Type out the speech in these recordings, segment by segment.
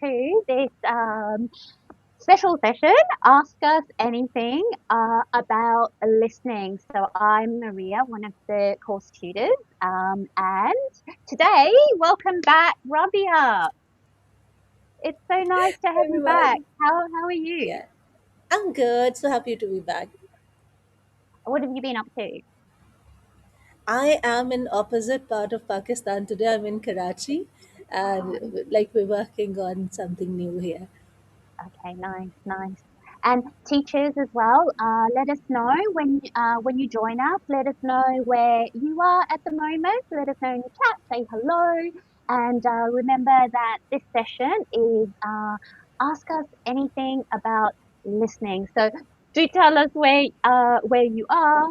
to this special session, Ask Us Anything about listening. So I'm Maria, one of the course tutors, and today, welcome back, Rabia. It's so nice to have you back. Everyone. How are you? Yeah, I'm good. So happy to be back. What have you been up to? I am in opposite part of Pakistan today. I'm in Karachi, and like we're working on something new here. Okay, nice, nice. And teachers as well, let us know when you join us. Let us know where you are at the moment. Let us know in the chat. Say hello, and remember that this session is ask us anything about listening. So do tell us where you are,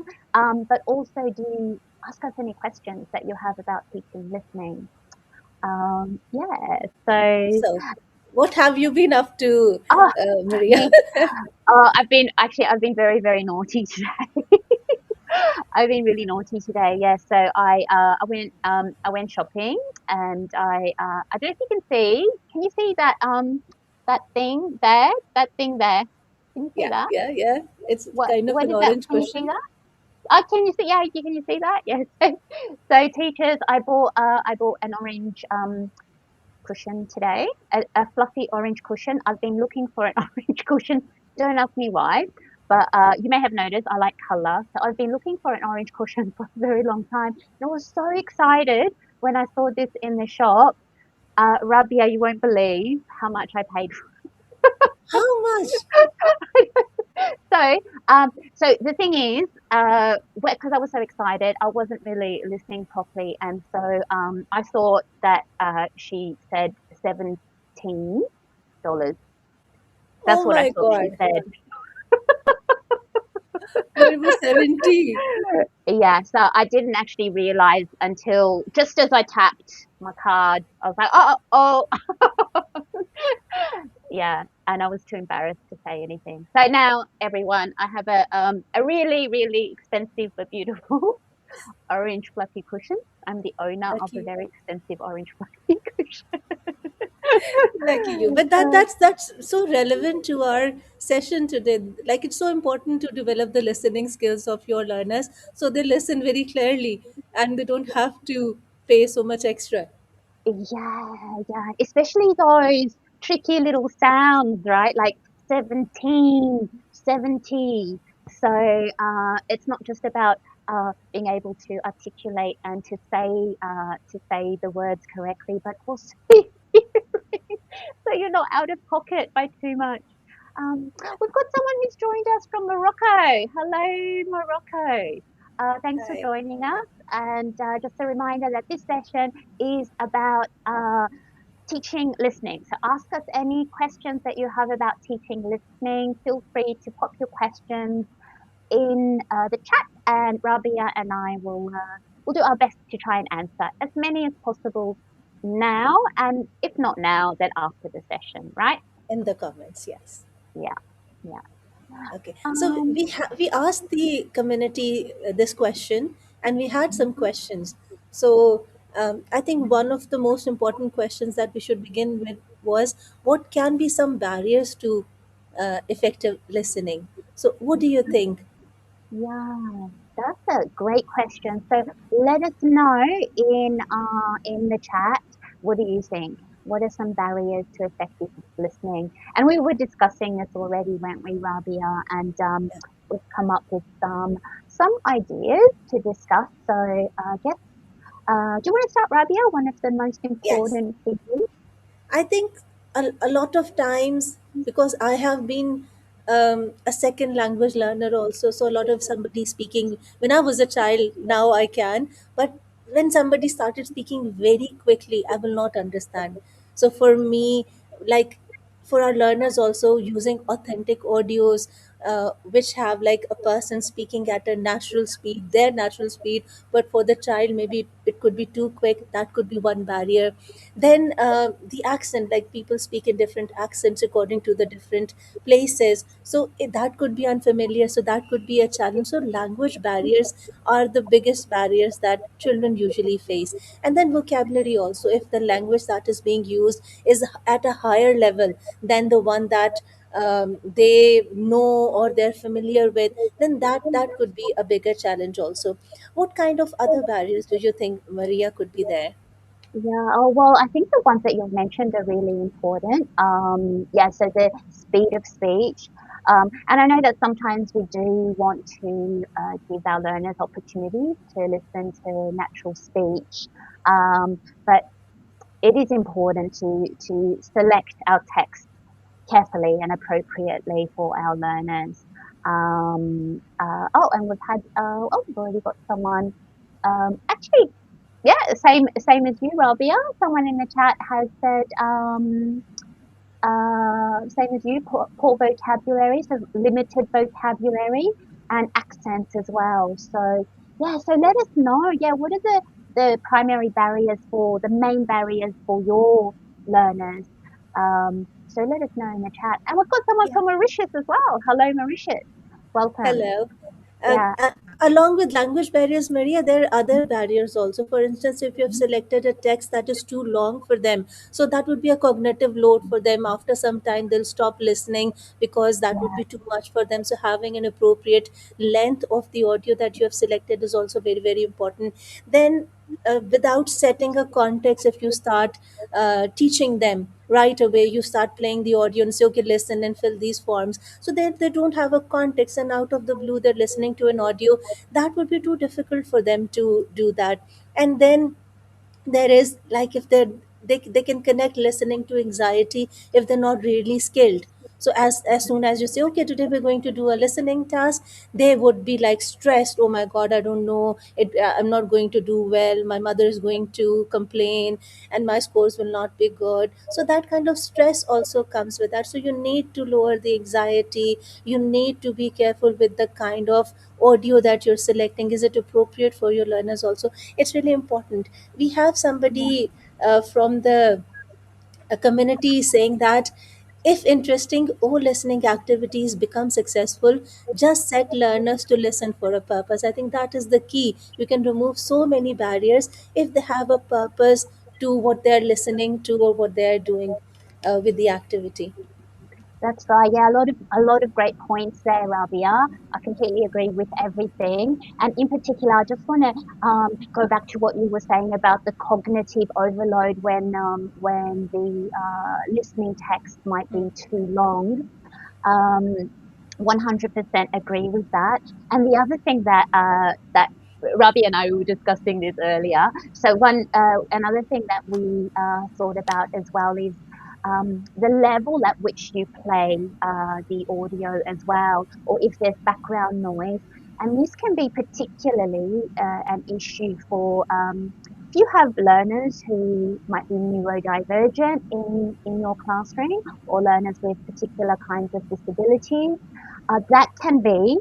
but also do ask us any questions that you have about teaching listening. Yeah. So. So, what have you been up to, Oh, Maria? me. I've been very, very naughty today. I've been really naughty today. Yeah. So I went shopping and I don't know if you can see. Can you see that that thing there? That thing there. Can you see Yeah, that? yeah, yeah. It's kind of What an is that? orange Can you see cushion. that? Can you see? Yeah, can you see that? Yes. So teachers, I bought an orange cushion today, a fluffy orange cushion. I've been looking for an orange cushion. Don't ask me why, but you may have noticed I like color. So I've been looking for an orange cushion for a very long time. And I was so excited when I saw this in the shop. Rabia, you won't believe how much I paid. How much? So the thing is, because I was so excited, I wasn't really listening properly, and so I thought that she said $17. That's Oh what I my thought she God! said. But it was 70. Yeah, so I didn't actually realize until just as I tapped my card, I was like, yeah, and I was too embarrassed to say anything. So now, everyone, I have a really, really expensive but beautiful orange fluffy cushion. I'm the owner of a Lucky. very expensive orange fluffy cushion. Lucky you. But that's so relevant to our session today. Like it's so important to develop the listening skills of your learners so they listen very clearly and they don't have to pay so much extra. Yeah, yeah, especially those tricky little sounds, right? Like 17, 70. So it's not just about being able to articulate and to say the words correctly, but also so you're not out of pocket by too much. We've got someone who's joined us from Morocco. Hello, Morocco. Thanks for Hi. joining us. And just a reminder that this session is about teaching listening. So ask us any questions that you have about teaching listening. Feel free to pop your questions in the chat, and Rabia and I will do our best to try and answer as many as possible now, and if not now, then after the session, right? In the comments, yes. Yeah, yeah. Okay. So Um, we asked the community this question and we had some questions. So I think one of the most important questions that we should begin with was what can be some barriers to effective listening? So what do you think? yeah, that's a great question. So let us know in the chat. What do you think? What are some barriers to effective listening? And we were discussing this already, weren't we, Rabia? And we've come up with some ideas to discuss. So yes, do you want to start, Rabia? One of the most Yes. important things. I think a lot of times because I have been a second language learner also, so a lot of somebody speaking when I was a child, now I can, but when somebody started speaking very quickly, I will not understand. So for me, like for our learners also using authentic audios, which have like a person speaking at a natural speed, their natural speed, but for the child maybe it could be too quick. That could be one barrier. Then the accent, like people speak in different accents according to the different places, so that could be unfamiliar, so that could be a challenge. So language barriers are the biggest barriers that children usually face. And then vocabulary also, if the language that is being used is at a higher level than the one that they know or they're familiar with, then that could be a bigger challenge also. What kind of other barriers do you think, Maria, could be there? Yeah, oh, well, I think the ones that you've mentioned are really important. Yeah, so the speed of speech. And I know that sometimes we do want to give our learners opportunities to listen to natural speech. But it is important to select our text carefully and appropriately for our learners. And we've had, we've already got someone, actually, yeah, same as you, Rabia. Someone in the chat has said, same as you, poor vocabulary, so limited vocabulary and accents as well. So yeah, so let us know. Yeah, what are the primary barriers for the main barriers for your learners? So let us know in the chat. And we've got someone Yeah. from Mauritius as well. Hello, Mauritius. Welcome. Hello. Um, Yeah. uh, Along with language barriers, Maria, there are other barriers also. For instance, if you have selected a text that is too long for them, so that would be a cognitive load for them. After some time, they'll stop listening because that would Yeah. be too much for them. So, having an appropriate length of the audio that you have selected is also very, very important. Then, without setting a context, if you start teaching them right away, you start playing the audio and say, okay, listen and fill these forms, so they don't have a context, and out of the blue they're listening to an audio, that would be too difficult for them to do that. And then there is like, if they can connect listening to anxiety if they're not really skilled. So as soon as you say, okay, today we're going to do a listening task, they would be like stressed. Oh my god, I don't know it, I'm not going to do well, my mother is going to complain and my scores will not be good. So that kind of stress also comes with that. So you need to lower the anxiety, you need to be careful with the kind of audio that you're selecting. Is it appropriate for your learners also? It's really important. We have somebody from the community saying that if interesting or listening activities become successful, just set learners to listen for a purpose. I think that is the key. You can remove so many barriers if they have a purpose to what they're listening to or what they're doing with the activity. That's right. Yeah, a lot of great points there, Rabia. I completely agree with everything. And in particular, I just want to go back to what you were saying about the cognitive overload when the listening text might be too long. Um, 100% agree with that. And the other thing that Rabi and I were discussing this earlier. So another thing that we thought about as well is the level at which you play the audio as well, or if there's background noise. And this can be particularly an issue for if you have learners who might be neurodivergent in your classroom, or learners with particular kinds of disabilities, that can be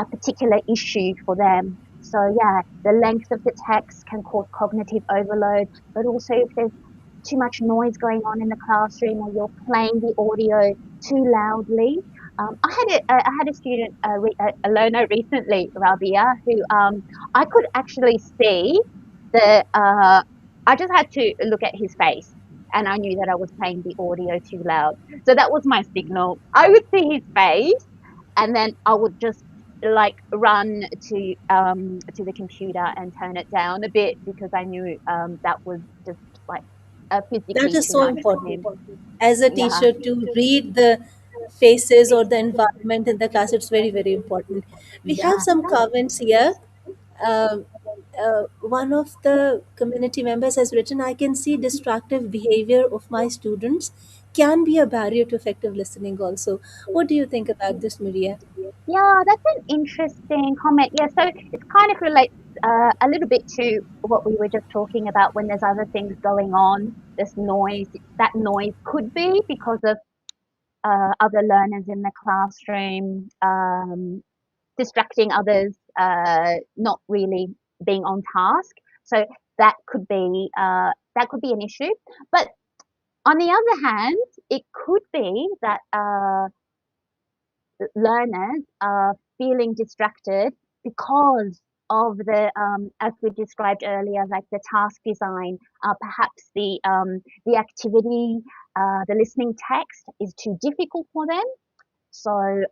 a particular issue for them. So yeah, the length of the text can cause cognitive overload, but also if there's too much noise going on in the classroom, or you're playing the audio too loudly. I had a student, a learner recently, Rabia, who I could actually see the. I just had to look at his face, and I knew that I was playing the audio too loud. So that was my signal. I would see his face, and then I would just like run to the computer and turn it down a bit, because I knew that was just like That physically is too so much for important him. as a Yeah, teacher to read the faces or the environment in the class. It's very, very important. We have yeah. some comments here. Um, One of the community members has written, I can see distractive behavior of my students can be a barrier to effective listening also. What do you think about this, Maria? Yeah, that's an interesting comment. Yeah, so it kind of relates a little bit to what we were just talking about when there's other things going on. This noise, that noise could be because of other learners in the classroom, distracting others, not really being on task. So that could be an issue. But on the other hand, it could be that learners are feeling distracted because of as we described earlier, like the task design, perhaps the activity, the listening text is too difficult for them. So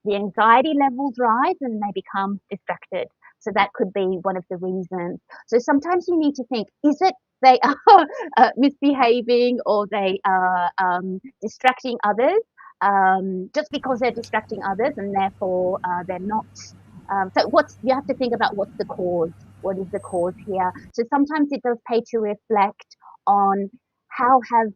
the anxiety levels rise and they become distracted. So that could be one of the reasons. So sometimes you need to think, is it they are misbehaving or they are distracting others just because they're distracting others and therefore they're not. So you have to think about what's the cause. What is the cause here? So sometimes it does pay to reflect on how have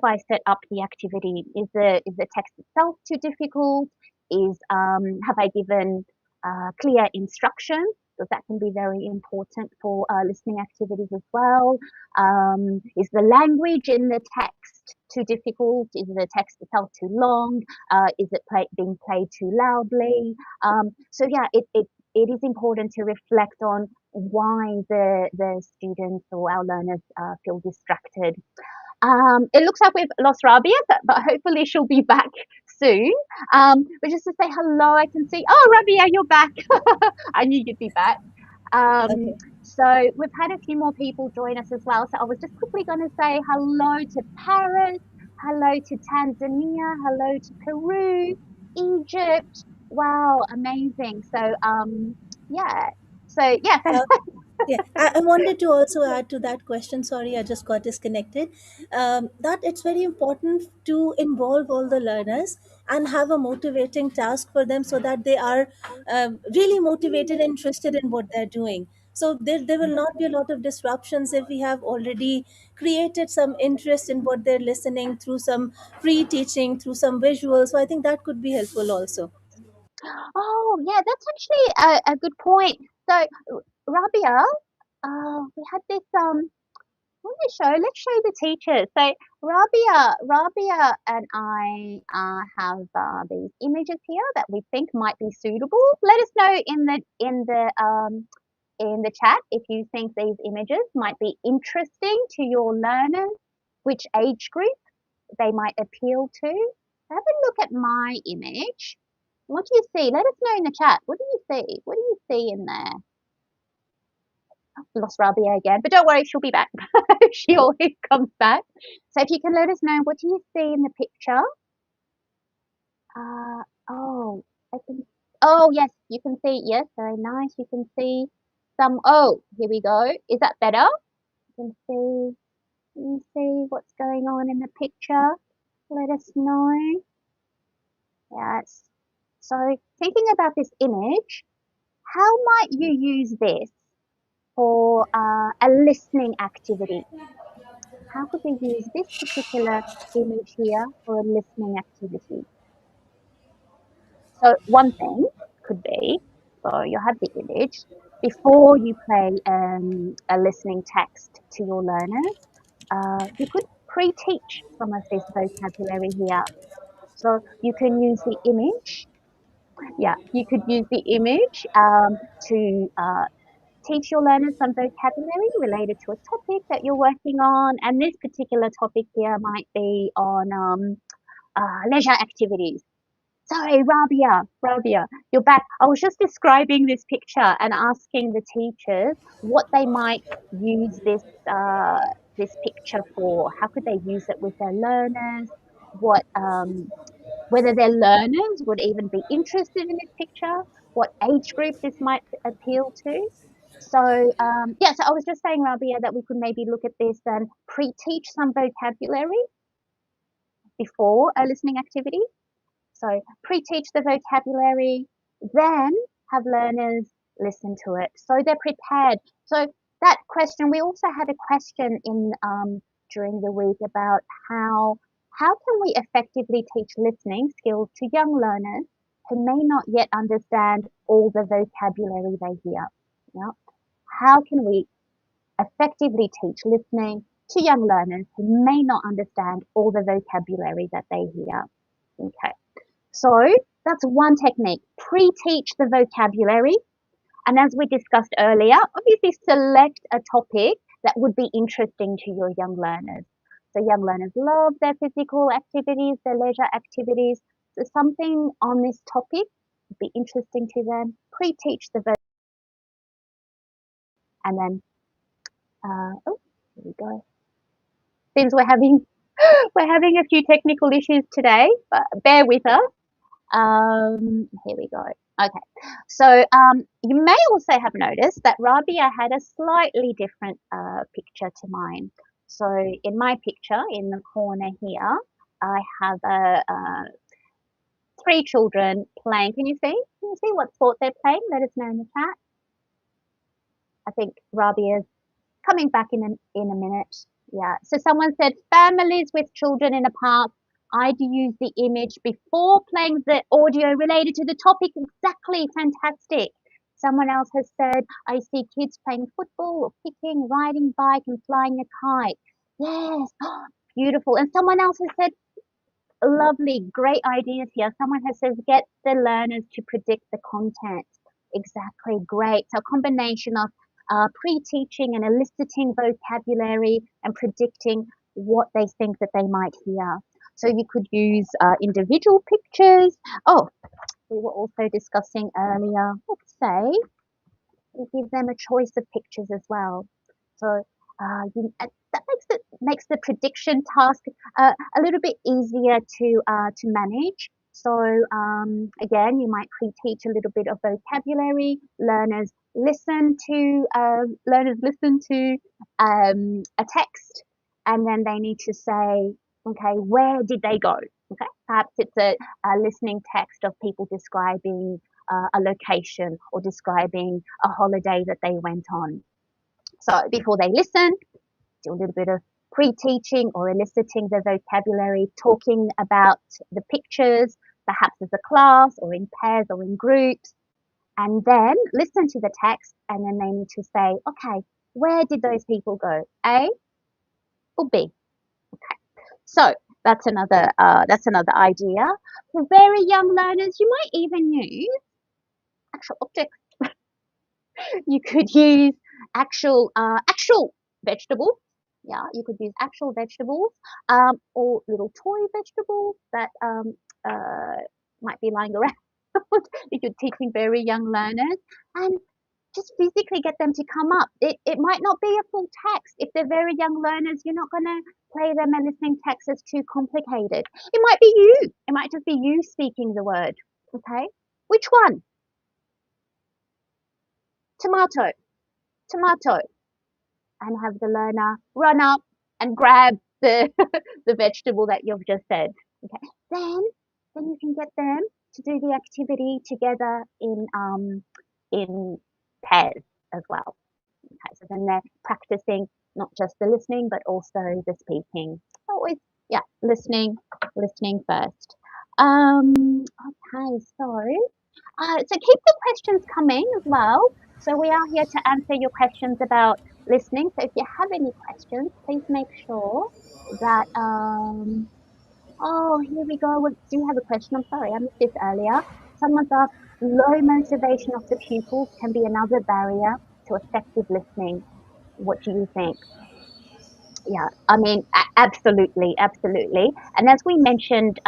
I set up the activity? Is the text itself too difficult? Is Have I given clear instructions? Because that can be very important for listening activities as well. Is the language in the text too difficult? Is the text itself too long? Is it being played too loudly? So yeah, it is important to reflect on why the students or our learners feel distracted. It looks like we've lost Rabia, but hopefully she'll be back soon. But just to say hello, I can see. Oh, Rabia, you're back. I knew you'd be back. Um, Okay. so we've had a few more people join us as well. So I was just quickly going to say hello to Paris, hello to Tanzania, hello to Peru, Egypt. Wow, amazing. So yeah. So yeah, Uh, Yeah, I wanted to also add to that question. Sorry, I just got disconnected. That it's very important to involve all the learners and have a motivating task for them so that they are really motivated and interested in what they're doing. So there will not be a lot of disruptions if we have already created some interest in what they're listening through some pre teaching, through some visuals. So I think that could be helpful also. oh, yeah, that's actually a good point. So, Rabia, we had this let's show the teachers. So, Rabia and I have these images here that we think might be suitable. Let us know in the chat if you think these images might be interesting to your learners, which age group they might appeal to. Have a look at my image. What do you see? Let us know in the chat. What do you see? What do you see in there? Lost Rabia again, but don't worry, she'll be back. She always comes back. So if you can let us know, what do you see in the picture? Uh, oh, I can. Oh yes, you can see. Yes, very nice. You can see some. Oh, here we go. Is that better? You can see. Can you see what's going on in the picture? Let us know. Yes. So thinking about this image, how might you use this for a listening activity? How could we use this particular image here for a listening activity? So one thing could be, so you have the image, before you play a listening text to your learners, you could pre-teach some of this vocabulary here. So you can use the image. Yeah, you could use the image to teach your learners some vocabulary related to a topic that you're working on. And this particular topic here might be on leisure activities. Sorry, Rabia, you're back. I was just describing this picture and asking the teachers what they might use this picture for. How could they use it with their learners? What Whether their learners would even be interested in this picture? What age group this might appeal to? So yeah, so I was just saying, Rabia, that we could maybe look at this and pre-teach some vocabulary before a listening activity. So pre-teach the vocabulary, then have learners listen to it so they're prepared. So that question, we also had a question in during the week about how can we effectively teach listening skills to young learners who may not yet understand all the vocabulary they hear. Yeah. How can we effectively teach listening to young learners who may not understand all the vocabulary that they hear. Okay, so that's one technique. Pre-teach the vocabulary. And as we discussed earlier, obviously select a topic that would be interesting to your young learners. So young learners love their physical activities, their leisure activities. So something on this topic would be interesting to them. Pre-teach the and then oh, here we go. Seems we're having a few technical issues today, but bear with us. Here we go. Okay, so you may also have noticed that Rabia had a slightly different picture to mine. So in my picture, in the corner here, I have three children playing. Can you see? Can you see what sport they're playing? Let us know in the chat. I think Rabia's coming back in a minute. Yeah. So someone said families with children in a park. I'd use the image before playing the audio related to the topic. Exactly. Fantastic. Someone else has said, I see kids playing football or kicking, riding bike and flying a kite. Yes. Beautiful. And someone else has said, lovely, great ideas here. Someone has said, get the learners to predict the content. Exactly, great. So a combination of pre-teaching and eliciting vocabulary and predicting what they think that they might hear. So you could use individual pictures. Oh, we were also discussing earlier, let's say, you give them a choice of pictures as well. So that makes the prediction task a little bit easier to manage. So again, you might pre-teach a little bit of vocabulary. Learners listen to a text, and then they need to say, okay, where did they go? Okay, perhaps it's a listening text of people describing a location or describing a holiday that they went on. So before they listen, do a little bit of pre-teaching or eliciting the vocabulary, talking about the pictures, perhaps as a class or in pairs or in groups, and then listen to the text, and then they need to say, okay, where did those people go? A or B? Okay. So that's another idea. For very young learners, you might even use actual objects. You could use actual vegetables. Yeah, you could use actual vegetables, or little toy vegetables that might be lying around if you're teaching very young learners, and just physically get them to come up. It might not be a full text. If they're very young learners, you're not going to play them a listening text that's too complicated. It might be you. It might just be you speaking the word. Okay, which one? Tomato, tomato. And have the learner run up and grab the the vegetable that you've just said. Okay. Then you can get them to do the activity together in pairs as well. Okay. So then they're practicing not just the listening but also the speaking. Always, yeah, listening first. Okay, so keep the questions coming as well. So we are here to answer your questions about listening. So if you have any questions, please make sure that oh, here we go. We do have a question. I'm sorry, I missed this earlier. Someone's asked, low motivation of the pupils can be another barrier to effective listening. What do you think? Yeah, I mean, absolutely, absolutely. And as we mentioned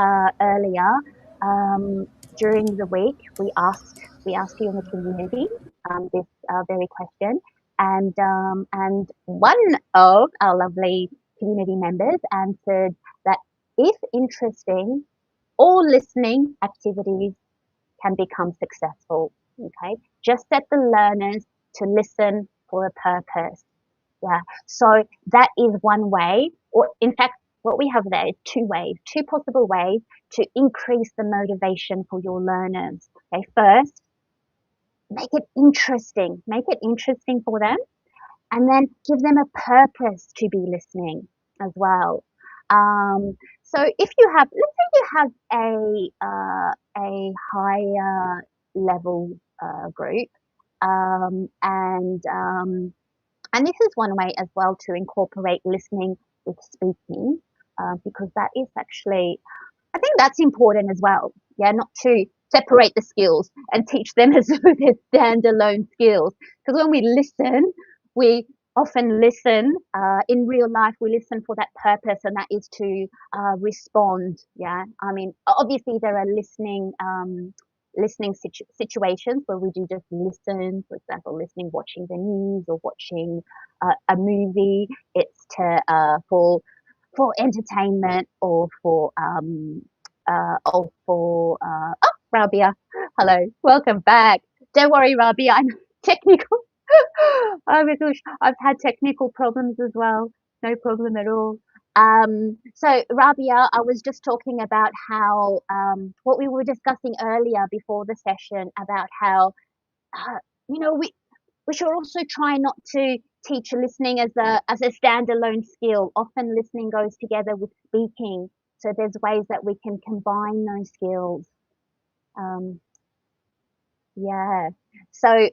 earlier, um, during the week, we asked you in the community this very question, and one of our lovely community members answered that if interesting, all listening activities can become successful. Okay, just set the learners to listen for a purpose. Yeah. So that is one way, or in fact, what we have there is two ways, two possible ways to increase the motivation for your learners. Okay. First, make it interesting for them, and then give them a purpose to be listening as well. So if you have, let's say you have a higher level group, and And this is one way as well to incorporate listening with speaking, because that is actually, I think that's important as well. Yeah, not to separate the skills and teach them as though they're standalone skills. Because when we listen, we often listen in real life. We listen for that purpose, and that is to respond. Yeah, I mean, obviously there are listening situations where we do just listen. For example, listening, watching the news or watching a movie. It's to for entertainment or for Rabia. Hello, welcome back. Don't worry, Rabia, I'm technical. Oh my gosh, I've had technical problems as well. No problem at all. So Rabia, I was just talking about how what we were discussing earlier before the session about how uh, we should also try not to teach listening as a standalone skill. Often listening goes together with speaking, so there's ways that we can combine those skills. Um, yeah. So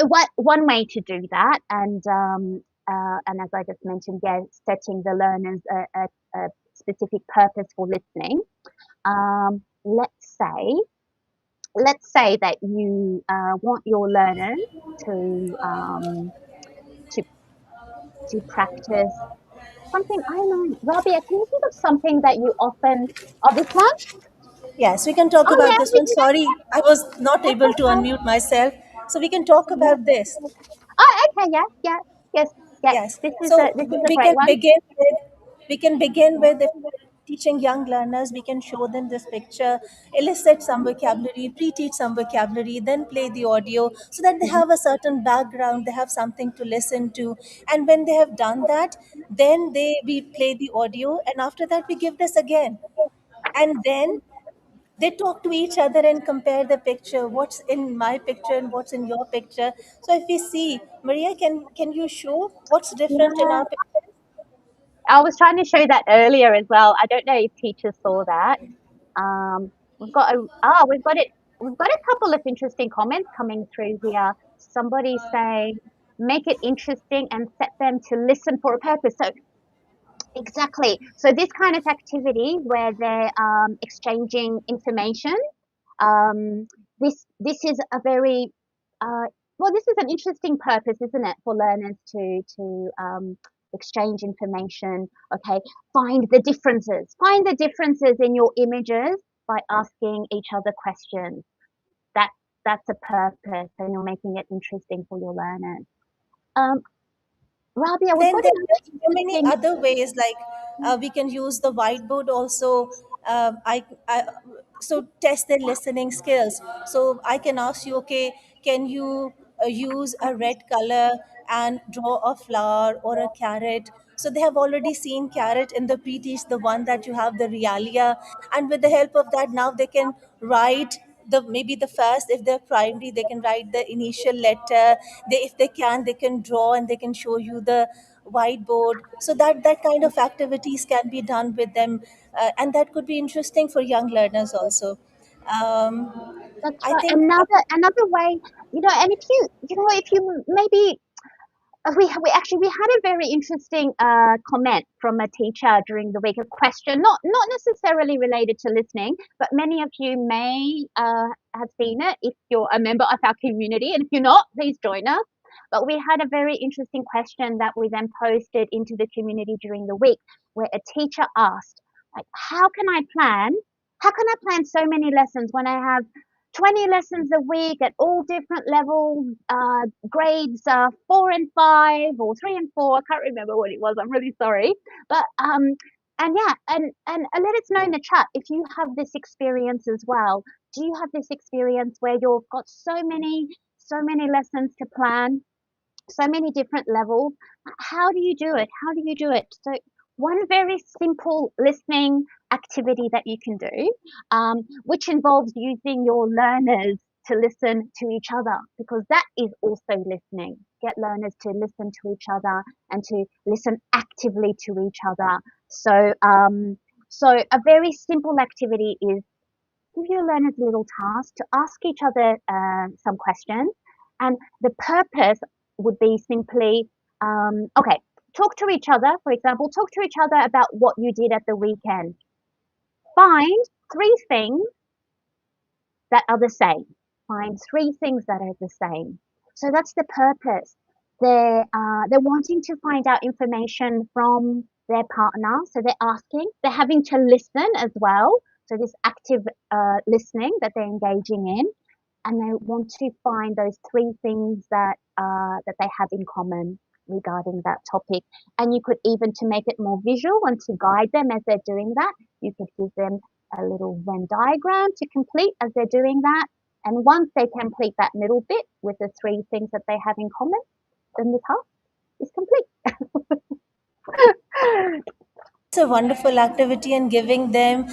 what one way to do that, and as I just mentioned, yeah, setting the learners a specific purpose for listening. Um, let's say let's say that you want your learners to um, to to practice something. I don't know, Rabia, can you think of something that you often? Oh, this one? Yes, we can talk Oh about yeah, this we one. can go. Sorry, I was not That's able to okay. unmute myself. So we can talk Yes, about this. yes. Oh, okay, yeah, yeah, yes, yeah. Yes. This So is a we great can one. begin with if we're teaching young learners, we can show them this picture, elicit some vocabulary, pre-teach some vocabulary, then play the audio so that they Mhm. have a certain background, they have something to listen to. And when they have done that, then they we play the audio, and after that we give this again. And then they talk to each other and compare the picture, what's in my picture and what's in your picture. So if we see, Maria, can you show what's different in Yeah, our picture? I was trying to show that earlier as well. I don't know if teachers saw that. We've got a we've got it. We've got a couple of interesting comments coming through here. Somebody saying, make it interesting and set them to listen for a purpose. So exactly. So this kind of activity where they're exchanging information, um, this is a very this is an interesting purpose, isn't it, for learners to exchange information. Okay, find the differences in your images by asking each other questions. That that's a purpose, and you're making it interesting for your learners. Um, Rabia, we've Then got there another are so many interesting. other ways, like we can use the whiteboard also. I so test their listening skills. So I can ask you, okay, can you use a red color and draw a flower or a carrot? So they have already seen carrot in the pre-teach, the one that you have, the realia, and with the help of that, now they can write the maybe the first, if they're primary, they can write the initial letter. They, if they can, they can draw and they can show you the whiteboard. So that kind of activities can be done with them, and that could be interesting for young learners also. That's I right. think Another way, and if you maybe we actually we had a very interesting comment from a teacher during the week, a question not necessarily related to listening, but many of you may have seen it if you're a member of our community, and if you're not, please join us. But we had a very interesting question that we then posted into the community during the week, where a teacher asked, like, how can I plan so many lessons when I have 20 lessons a week at all different levels, grades 4 and 5 or 3 and 4. I can't remember what it was. I'm really sorry. But and yeah, and let us know in the chat if you have this experience as well. Do you have this experience where you've got so many lessons to plan, so many different levels? How do you do it? How do you do it? So one very simple listening activity that you can do, which involves using your learners to listen to each other, because that is also listening. Get learners to listen to each other and to listen actively to each other. So a very simple activity is give your learners a little task to ask each other some questions, and the purpose would be simply Okay, talk to each other, for example, talk to each other about what you did at the weekend. Find three things that are the same. Find three things that are the same. So that's the purpose. They're wanting to find out information from their partner. So they're asking. They're having to listen as well. So this active listening that they're engaging in, and they want to find those three things that they have in common regarding that topic. And you could even, to make it more visual and to guide them as they're doing that, you could give them a little Venn diagram to complete as they're doing that. And once they complete that middle bit with the three things that they have in common, then the task is complete. It's a wonderful activity and giving them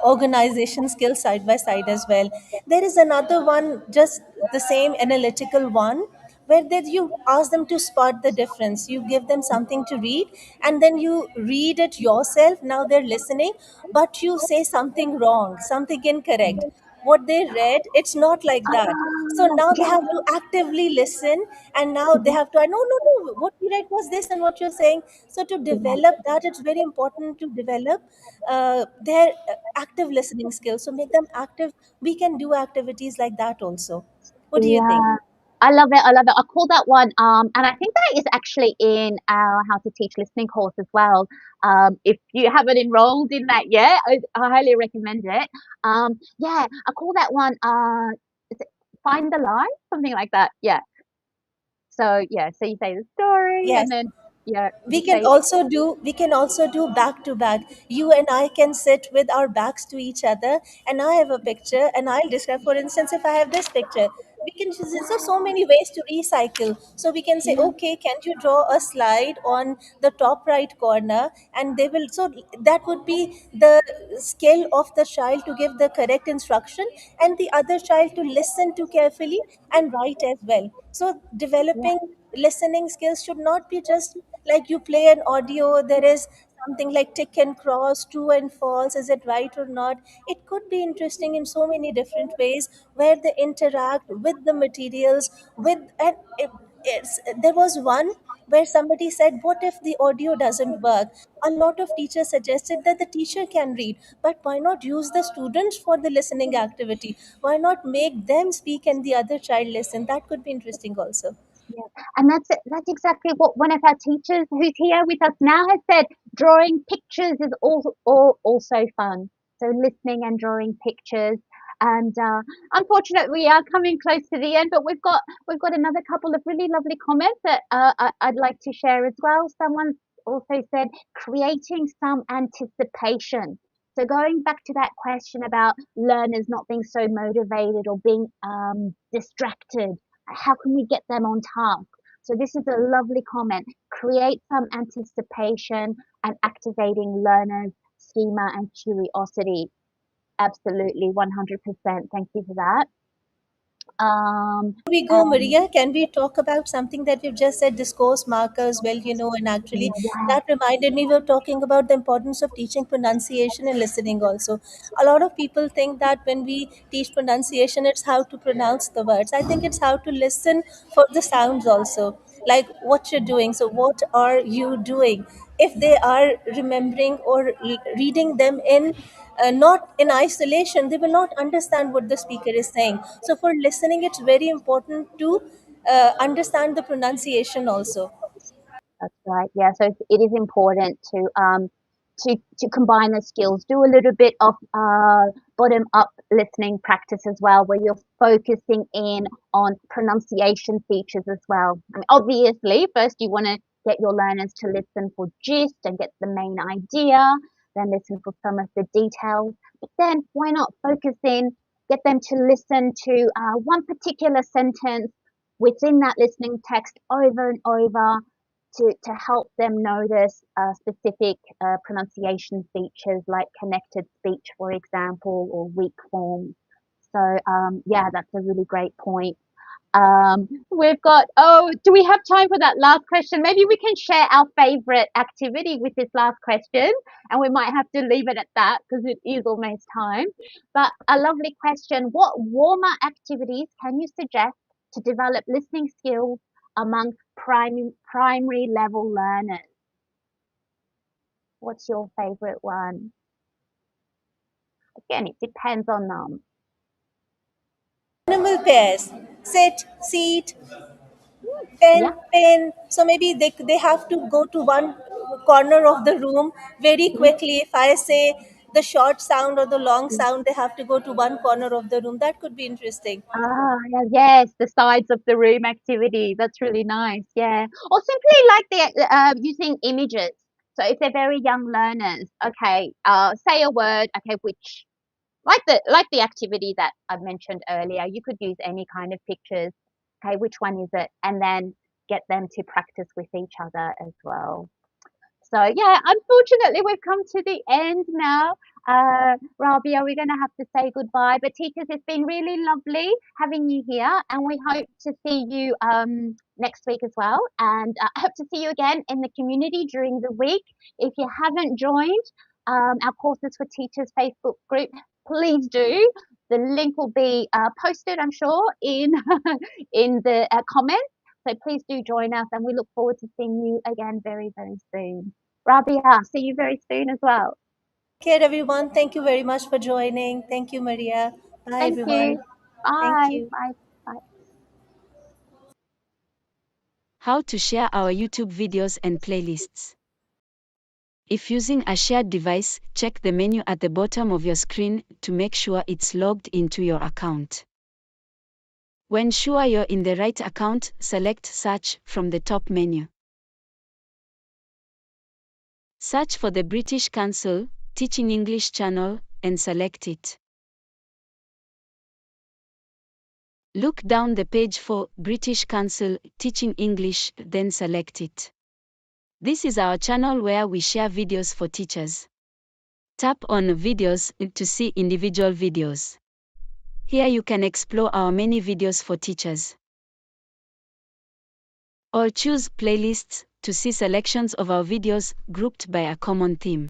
organization skills side by side as well. There is another one, just the same analytical one, where that you ask them to spot the difference. You give them something to read, and then you read it yourself. Now they're listening, but you say something wrong, something incorrect. What they read, it's not like that. So now they Yeah, have to actively listen, and now they have to, I no, no, no, what we read was this, and what you're saying. So to yeah, develop that, it's very important to develop their active listening skills. So make them active. We can do activities like that also. What do you think? yeah. I love it. I love it. I call that one, and I think that is actually in our How to Teach Listening course as well. If you haven't enrolled in that yet, I highly recommend it. Yeah, I call that one, is it Find the Lie? Something like that. Yeah. So, yeah, so you say the story Yes. and then, yeah, we you can say, also do we can also do back to back. You and I can sit with our backs to each other, and I have a picture and I'll describe. For instance, if I have this picture, we can just, there's so many ways to recycle. So we can say, yeah, okay, can you draw a slide on the top right corner, and they will. So that would be the skill of the child to give the correct instruction, and the other child to listen to carefully and write as well. So yeah, developing listening skills should not be just like you play an audio, there is something like tick and cross, true and false, is it right or not. It could be interesting in so many different ways, where they interact with the materials with. And there was one where somebody said, what if the audio doesn't work? A lot of teachers suggested that the teacher can read, but why not use the students for the listening activity? Why not make them speak and the other child listen? That could be interesting also. yeah. And that's it. That's exactly what one of our teachers who's here with us now has said. Drawing pictures is also fun. So listening and drawing pictures. And unfortunately, we are coming close to the end, but we've got another couple of really lovely comments that I'd like to share as well. Someone also said creating some anticipation. So going back to that question about learners not being so motivated or being distracted, how can we get them on task? So this is a lovely comment. Create some anticipation and activating learners' schema and curiosity. Absolutely, 100%. Thank you for that. We go, And Maria, can we talk about something that we've just said, discourse markers? Well, and actually, yeah, that reminded me, we were talking about the importance of teaching pronunciation and listening also. A lot of people think that when we teach pronunciation, it's how to pronounce the words. I think it's how to listen for the sounds also, like what you're doing. So, what are you doing? If they are remembering or reading them in not in isolation, they will not understand what the speaker is saying. So for listening, it's very important to understand the pronunciation also. that's right. Yeah, so it is important to combine the skills. Do a little bit of bottom up listening practice as well, where you're focusing in on pronunciation features as well. I mean, obviously, first you want to get your learners to listen for gist and get the main idea, then listen for some of the details. But then why not focus in, get them to listen to one particular sentence within that listening text over and over to help them notice specific pronunciation features like connected speech, for example, or weak forms. So, yeah, that's a really great point. We've got, oh, do we have time for that last question? Maybe we can share our favorite activity with this last question, and we might have to leave it at that because it is almost time. But a lovely question. What warmer activities can you suggest to develop listening skills among primary level learners? What's your favorite one? Again, it depends on them. Animal pairs, sit, seat, Yeah. pen. So maybe they have to go to one corner of the room very Mhm. quickly. If I say the short sound or the long sound, they have to go to one corner of the room. That could be interesting. Ah, yeah, yes, the sides of the room activity. That's really nice. Yeah. Or simply like the using images. So if they're very young learners, okay, say a word, okay, which like the activity that I mentioned earlier, you could use any kind of pictures. Okay, which one is it? And then get them to practice with each other as well. So yeah, unfortunately, we've come to the end now. Rabia, we're going to have to say goodbye. But teachers, it's been really lovely having you here, and we hope to see you next week as well. And I hope to see you again in the community during the week. If you haven't joined our Courses for Teachers Facebook group, please do. The link will be posted, I'm sure, in in the comments. So please do join us, and we look forward to seeing you again very, very soon. Rabia, see you very soon as well. Take care, everyone. Thank you very much for joining. Thank you, Maria. Bye, Thank you. everyone. Thank Bye. you. Bye. Bye. How to share our YouTube videos and playlists. If using a shared device, check the menu at the bottom of your screen to make sure it's logged into your account. When sure you're in the right account, select Search from the top menu. Search for the British Council Teaching English channel and select it. Look down the page for British Council Teaching English, then select it. This is our channel where we share videos for teachers. Tap on Videos to see individual videos. Here you can explore our many videos for teachers. Or choose Playlists to see selections of our videos grouped by a common theme.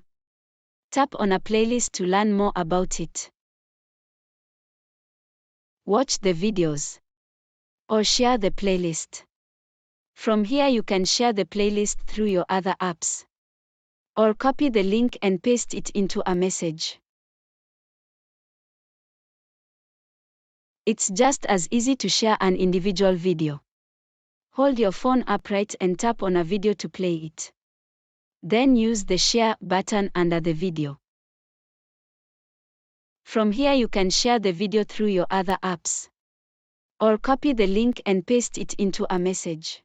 Tap on a playlist to learn more about it. Watch the videos. Or share the playlist. From here you can share the playlist through your other apps. Or copy the link and paste it into a message. It's just as easy to share an individual video. Hold your phone upright and tap on a video to play it. Then use the share button under the video. From here you can share the video through your other apps. Or copy the link and paste it into a message.